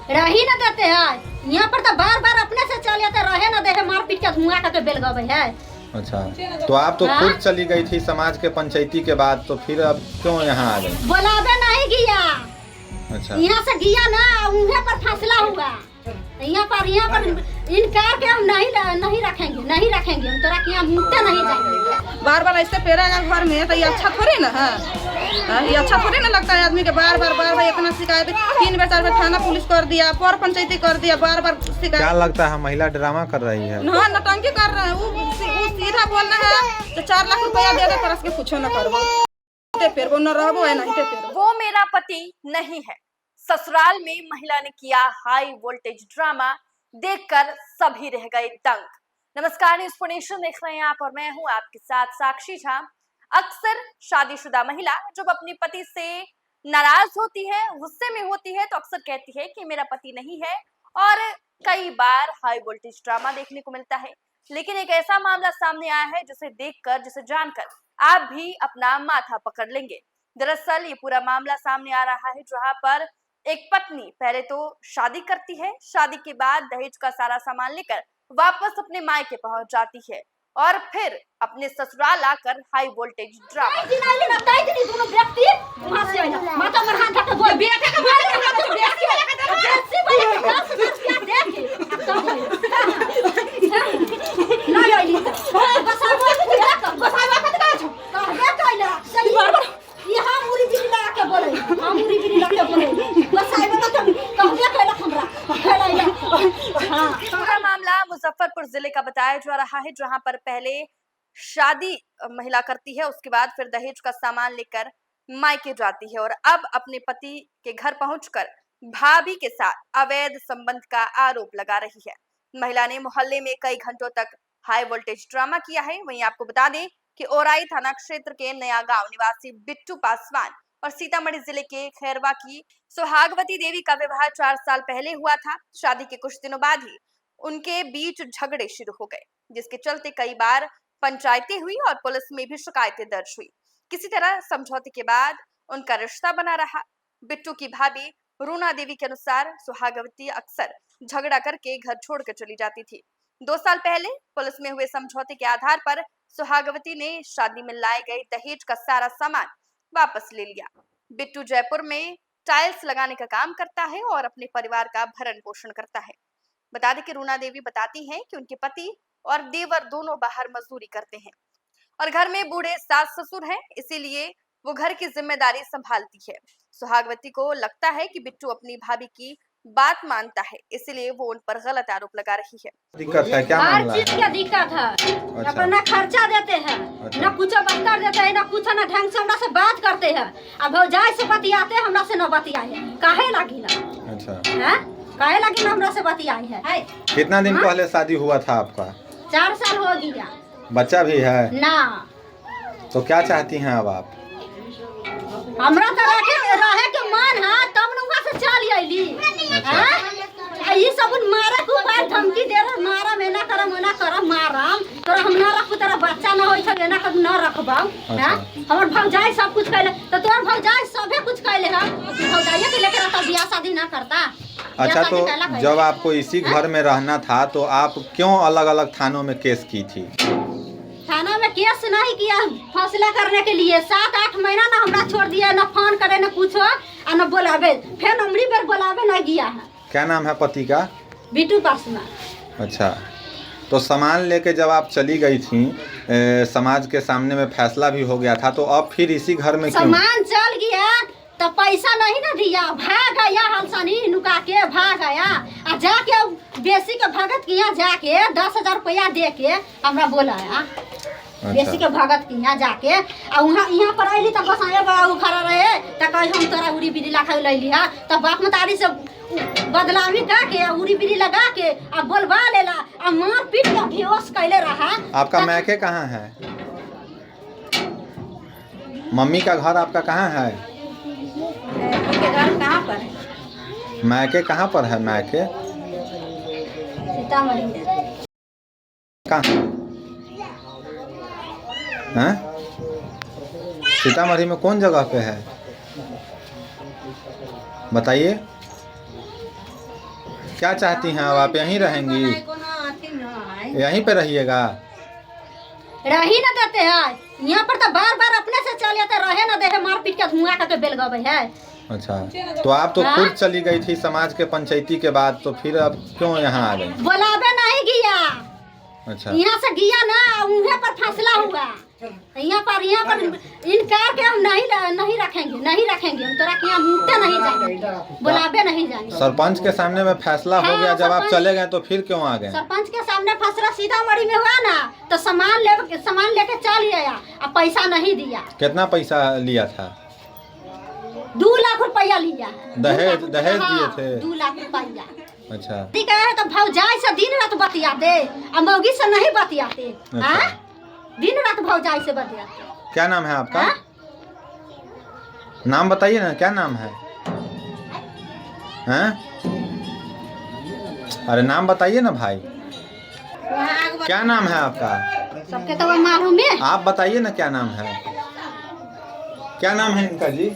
रही न देते हैं। यहाँ पर तो बार बार अपने से चल जाते, रहे न दे, मार पीट के धुआं करके बेल गए है। अच्छा, तो आप तो खुद चली गई थी समाज के पंचायती के बाद, तो फिर अब क्यों यहाँ आ गई? बुलावे नहीं गया। अच्छा, यहाँ से गया ना, उन्हें पर फैसला हुआ। यहाँ पर इनकार के हम नहीं रखेंगे हम तोरा यहाँ मुद्दे नहीं जाएंगे। बार बार ऐसे पेरा घर में तो ये अच्छा थोड़ी ना है। ये अच्छा थोड़ी ना लगता है आदमी के बार बार इतना शिकायत, 3 बार 4 बार थाना पुलिस कर दिया, पर पंचायती कर दिया, बार शिकायत। क्या लगता है महिला ड्रामा कर रही है? हाँ, नौटंकी कर रहे हैं। वो सीधा बोलना है तो 4 लाख रुपया दे दे, तरस के कुछ न करबो, फिर वो न रहबो है नहीं। फिर वो मेरा पति नहीं है। ससुराल में महिला ने किया हाई वोल्टेज ड्रामा, देखकर सभी रह गए दंग। नमस्कार, न्यूज़ फॉर नेशन देख रहे हैं आप और मैं हूं आपके साथ साक्षी झा। अक्सर शादीशुदा महिला जब अपने पति से नाराज होती है, गुस्से में होती है, तो अक्सर कहती है कि मेरा पति नहीं है, और कई बार हाई वोल्टेज ड्रामा देखने को मिलता है। लेकिन एक ऐसा मामला सामने आया है जिसे देखकर, जिसे जानकर आप भी अपना माथा पकड़ लेंगे। दरअसल ये पूरा मामला सामने आ रहा है जहां पर एक पत्नी पहले तो शादी करती है, शादी के बाद दहेज का सारा सामान लेकर वापस अपने मायके पहुंच जाती है और फिर अपने ससुराल आकर हाई वोल्टेज ड्रामा। पूरा मामला मुजफ्फरपुर जिले का बताया जा रहा है, जहां पर पहले शादी महिला करती है, उसके बाद फिर दहेज का सामान लेकर मायके जाती है और अब अपने पति के घर पहुंचकर भाभी के साथ अवैध संबंध का आरोप लगा रही है। महिला ने मोहल्ले में कई घंटों तक हाई वोल्टेज ड्रामा किया है। वहीं आपको बता दें कि ओराई थाना क्षेत्र के नया गांव निवासी बिट्टू पासवान और सीतामढ़ी जिले के खैरवा की सुहागवती देवी का विवाह 4 साल पहले हुआ था। शादी के कुछ दिनों बाद ही उनके बीच झगड़े शुरू हो गए, जिसके चलते कई बार पंचायतें हुई और पुलिस में भी शिकायतें दर्ज हुई। किसी तरह समझौते के बाद उनका रिश्ता बना रहा। बिट्टू की भाभी रूना देवी के अनुसार सुहागवती अक्सर झगड़ा करके घर छोड़कर चली जाती थी। 2 साल पहले पुलिस में हुए समझौते के आधार पर सुहागवती ने शादी में लाए गए दहेज का सारा सामान वापस ले लिया। बिट्टू जयपुर में टाइल्स लगाने का काम करता है और अपने परिवार का भरण पोषण करता है। बता दें कि रूना देवी बताती हैं कि उनके पति और देवर दोनों बाहर मजदूरी करते हैं और घर में बूढ़े सास ससुर हैं, इसीलिए वो घर की जिम्मेदारी संभालती है। सुहागवती को लगता है कि बिट्टू अपनी भाभी की बात मानता है, इसलिए वो उन पर गलत आरोप लगा रही है। दिक्कत है क्या? हर चीज की दिक्कत है। अच्छा। अपना खर्चा देते हैं, अच्छा। न कुछ बस्तर देते हैं, न कुछ, न ढंग से हमरा से बात करते हैं। अब भौजाई से बतियाते हैं, हमरा से न बतियाए, काहे लगी ना? अच्छा, है काहे लगी ना हमरा से बतियाई है? कितना दिन पहले शादी हुआ था आपका? 4 साल हो गया। बच्चा भी है ना? तो क्या चाहती हैं अब आप? हमरा तो रहे के मन है, तब न वहाँ से चल अइली। ये सब मारे को बात धमकी दे रहा, मारा में ना करम ना करम मारम, तोरा हम ना रखू, तेरा बच्चा ना होई छ ना कर ना रखबाऊ। हां, हमर भौजाई सब कुछ कहले, तो तोर भौजाई सबे कुछ कहले है, भौजाई के लेकर आता बियाह शादी ना करता। अच्छा, तो जब आपको इसी घर में रहना था तो आप क्यों अलग अलग थानों में केस की थी? थाना में केस नहीं किया, फैसला करने के लिए 7-8 महीना ना हमरा छोड़ दिया, ना फोन करे ना कुछ और ना बुलावे, फिर अमरी पर बुलावे ना गया है। क्या नाम है पति का? बिट्टू पासवान। अच्छा, तो सामान लेके जब आप चली गई थी, समाज के सामने में फैसला भी हो गया था, तो अब फिर इसी घर में क्यों? सामान चल गया तो पैसा नहीं ना दिया, भाग गया, हलसनी नुका के भाग गया और जाके बेसी के भगत किया जाके 10,000 रुपया दे के हमरा बोलाया। बेसी के भगत किया जाके और वहाँ यहाँ पर अली तो गोसाइया बाबू खड़ा रहे, तो कहे हम तोरा उड़ी बिड़ी लखा लैली है, तो बाप मतारी से बदलामी का के उड़ी बिड़ी लगा के और बोलवा लेला और मार पीट के बेहोश कैले रहा। आपका मैके कहाँ है? मम्मी का घर आपका कहाँ है? घर कहाँ पर है? मैके कहाँ पर है? मैके सीतामढ़ी में। कहाँ हैं? सीतामढ़ी में कौन जगह पे है बताइए? क्या चाहती हैं अब आप? यहीं रहेंगी? यहीं पे रहिएगा? रही न देते हैं यहाँ पर तो बार बार अपने से चल जाते रहे न दे मार पीट के धुआं करके बेल गए है। अच्छा, तो आप तो खुद चली गई थी समाज के पंचायती के बाद, तो फिर अब क्यों यहाँ आ गई? बुलावे नहीं गया। अच्छा, यहाँ से गया ना, उन्हें पर फैसला हुआ। यहाँ पर इनकार के हम नहीं रखेंगे हम तोरा यहाँ मुँहते नहीं जाएंगे, बुलावे नहीं जाएंगे। सरपंच के सामने में फैसला हो गया, जब आप चले गए तो फिर क्यों आ गए? सरपंच के सामने फैसला सीतामढ़ी में हुआ ना, तो सामान लेके चल गया, अब पैसा नहीं दिया। कितना पैसा लिया था? 2 लाख रुपया लिया। दहेज दिए थे? 2 लाख रुपया। अच्छा, ठीक है, तो भौजाई से दिन रात बतियाते, अब मौगी से नहीं बतियाते। अच्छा। दिन रात भौजाई से बतियाते। क्या नाम है आपका? नाम बताइए ना, क्या नाम है? हैं? अरे नाम बताइए ना भाई, क्या नाम है आपका? सबके तो मालूम है। आप बताइए ना क्या नाम है? क्या नाम है इनका जी?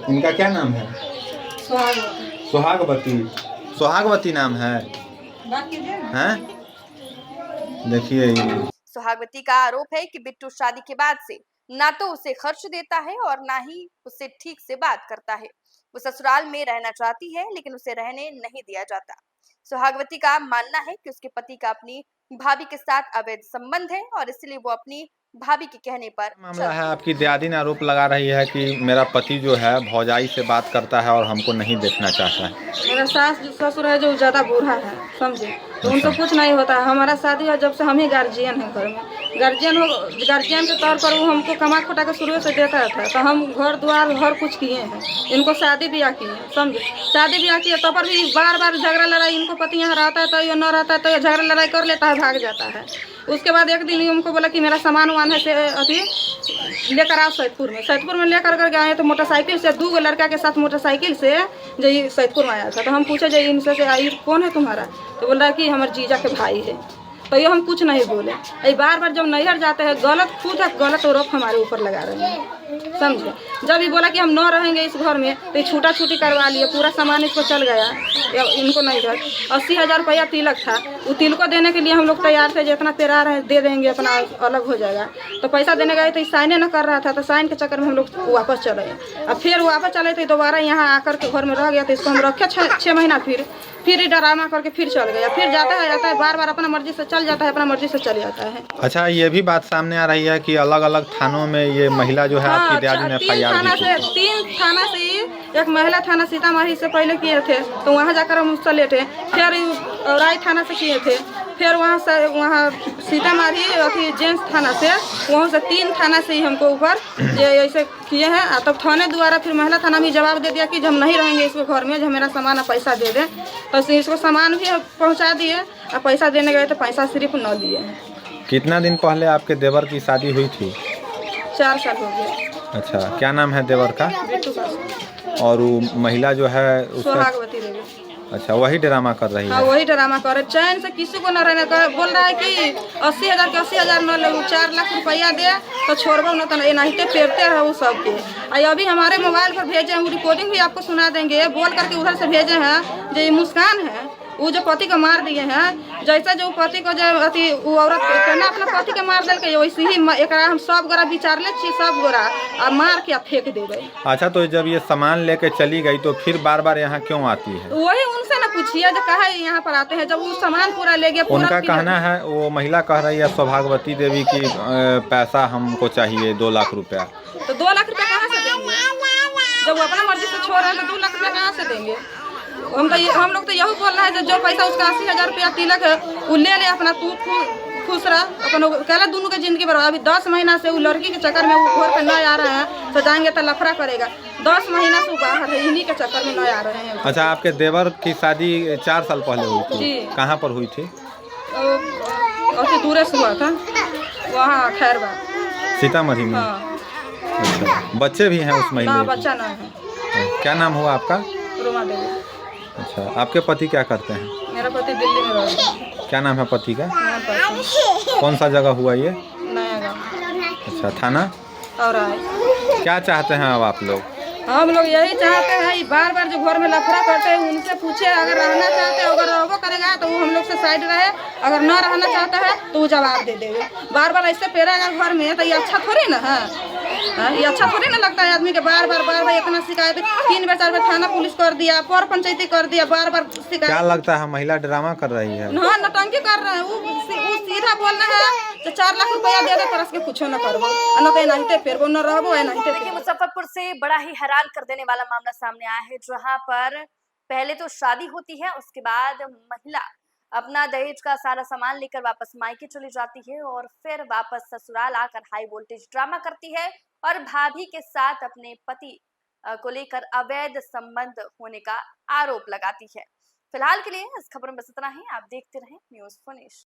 इनका क्या नाम है? सुहागवती नाम है? हैं? देखिए, सुहागवती का आरोप है कि बिट्टू शादी के बाद से ना तो उसे खर्च देता है और ना ही उससे ठीक से बात करता है। वो ससुराल में रहना चाहती है लेकिन उसे रहने नहीं दिया जाता। सुहागवती का मानना है कि उसके पति का अपनी भाभी के साथ अवैध संबंध है और इसलिए वो अपनी भाभी के कहने पर मामला है। आपकी दियादी ने आरोप लगा रही है कि मेरा पति जो है भौजाई से बात करता है और हमको नहीं देखना चाहता है। मेरा सास जो ससुर है जो ज़्यादा बूढ़ा है, समझे, तो उनसे कुछ नहीं होता है। हमारा शादी है जब से हम ही गार्जियन हैं घर में। गार्जियन के तौर पर वो हमको कमा खोटा के शुरू से देता था, तो हम घर द्वार हर कुछ किए हैं। इनको शादी ब्याह किए हैं, समझे, शादी ब्याह किए तो पर भी बार बार झगड़ा लड़ाई। इनको पति यहाँ रहता है तो ये न रहता है तो ये झगड़ा लड़ाई कर लेता है, भाग जाता है। उसके बाद एक दिन हमको बोला कि मेरा सामान वामान है से अभी लेकर आओ सैदपुर में लेकर कर गए। तो मोटरसाइकिल से 2 लड़का के साथ मोटरसाइकिल से जो ये सैदपुर में आया था। तो हम पूछे जो इनसे आई कौन है तुम्हारा? तो बोल रहा है कि हमारे जीजा के भाई है। तो ये हम कुछ नहीं बोले। ये बार बार जब नैहर जाते हैं गलत आरोप हमारे ऊपर लगा रहे हैं, समझे। जब ये बोला कि हम न रहेंगे इस घर में तो छूटा छूटी करवा लिए, पूरा सामान इसको चल गया। इनको नहीं घर 80,000 रुपया तिलक था, वो तिलक को देने के लिए हम लोग तैयार थे, जितना पेरा रहे दे देंगे, अपना अलग हो जाएगा। तो पैसा देने गए तो साइने न कर रहा था, तो साइन के चक्कर में हम लोग वापस चले। अब फिर वापस चले थे, दोबारा यहाँ आकर के घर में रह गया। तो इसको हम रखे 6 महीना, फिर ड्रामा करके फिर चल गया। फिर जाता है बार बार अपना मर्जी से चल जाता है, अपना मर्जी से चले जाता है। अच्छा, ये भी बात सामने आ रही है कि अलग अलग थानों में ये महिला जो है आपकी दियादी ने FIR दी थी। 3 थाना से ही, एक महिला थाना सीतामढ़ी से पहले किए थे, तो वहाँ जाकर हम उससे लेटे। फिर राय थाना से किए थे, फिर वहाँ सीतामढ़ी अथी जेंट्स थाना से, वहाँ से 3 थाना से ही हमको ऊपर ये ऐसे किए हैं। तब थाने द्वारा फिर महिला थाना में जवाब दे दिया कि हम नहीं रहेंगे इसके घर में, जब मेरा सामान पैसा दे दें। तो इसको सामान भी पहुँचा दिए और पैसा देने गए तो पैसा सिर्फ न दिए। कितना दिन पहले आपके देवर की शादी हुई थी? 4 साल हो गए। अच्छा, क्या नाम है देवर का? और वो महिला जो है सुहागवती देवी। अच्छा, वही ड्रामा कर रही हाँ, है? वही ड्रामा करे, चैन से किसी को न रहने कर। बोल रहा है कि 80,000 के 80,000 न ले, 4 लाख रुपया दे तो छोड़बो न, तो नहीं पेरते रहो सबके। अभी हमारे मोबाइल पर भेजे हैं, वो रिकॉर्डिंग भी आपको सुना देंगे। बोल करके उधर से भेजे हैं जो ये मुस्कान है, वो जो पति को मार दिए हैं। जैसा जो पति को जो अति वो औरत कहना अपना पति के मार दिल के, वैसे ही एक हम सब गोरा विचार ले छी, सब गोरा और मार के फेंक देवे। अच्छा, तो जब ये सामान लेके चली गई तो फिर बार बार यहाँ क्यों आती है? वही उनसे न पूछिए जो कहा यहाँ पर आते हैं, जब वो सामान पूरा ले गए। उनका कहना है, वो महिला कह रही है सुहागवती देवी की पैसा हमको चाहिए 2 लाख रुपया। तो 2 लाख रुपया कहाँ से देंगे? जब वो अपना मर्जी से छोड़ रहे हैं तो 2 लाख रुपया कहाँ से देंगे? हम लोग तो यही बोल रहे हैं जो पैसा उसका 80,000 रुपया तिलक है वो ले ले, अपना तू खुश रह। अपन कहला दोनों की जिंदगी बर्बाद। अभी 10 महीना से वो लड़की के चक्कर में वो घर पर न आ रहे हैं, तो जाएंगे तो लफड़ा करेगा। 10 महीना से बाहर है, इन्हीं के चक्कर में न आ रहे हैं। अच्छा, आपके देवर की शादी 4 साल पहले हुई थी? कहाँ पर हुई थी? अति दूर से हुआ था, वहाँ खैरवा, सीतामढ़ी में। अच्छा, बच्चे भी हैं उस महिला? बच्चा ना है। क्या नाम हुआ आपका? रोमा देवी। अच्छा, आपके पति क्या करते हैं? मेरा पति दिल्ली में रहता है। क्या नाम है पति का? कौन सा जगह हुआ ये? नया गाँव। अच्छा, थाना? और क्या चाहते हैं अब आप लोग? हम लोग यही चाहते हैं, बार बार जो घर में लफड़ा करते हैं उनसे पूछे, अगर रहना चाहते हैं, अगर रहबो करेगा तो वो हम लोग से साइड रहे, अगर न रहना चाहता है तो वो जवाब दे देगा। बार बार ऐसे पेरेगा घर में तो ये अच्छा थोड़ी ना है। ये अच्छा थोड़ी ना लगता है आदमी के बार बार इतना शिकायत, 3 बार 4 बार थाना पुलिस कर दिया, पर पंचायती कर दिया, बार बार शिकायत। क्या लगता है महिला ड्रामा कर रही है? हाँ, नौटंकी कर रहे हैं। वो सीधा बोल रहे हैं तो 4 लाख रुपया दे दे तरस के कुछ न करबो, न तो नहीं फिर वो न रहबो नहीं। देखिए, मुजफ्फरपुर से बड़ा ही हैरान कर देने वाला मामला सामने आया है, जहां पर पहले तो शादी होती है, उसके बाद महिला अपना दहेज का सारा सामान लेकर वापस मायके चली जाती है और फिर वापस ससुराल आकर हाई वोल्टेज ड्रामा करती है और भाभी के साथ अपने पति को लेकर अवैध संबंध होने का आरोप लगाती है। फिलहाल के लिए इस खबर में बस इतना ही। आप देखते रहें न्यूज़ फिनिश।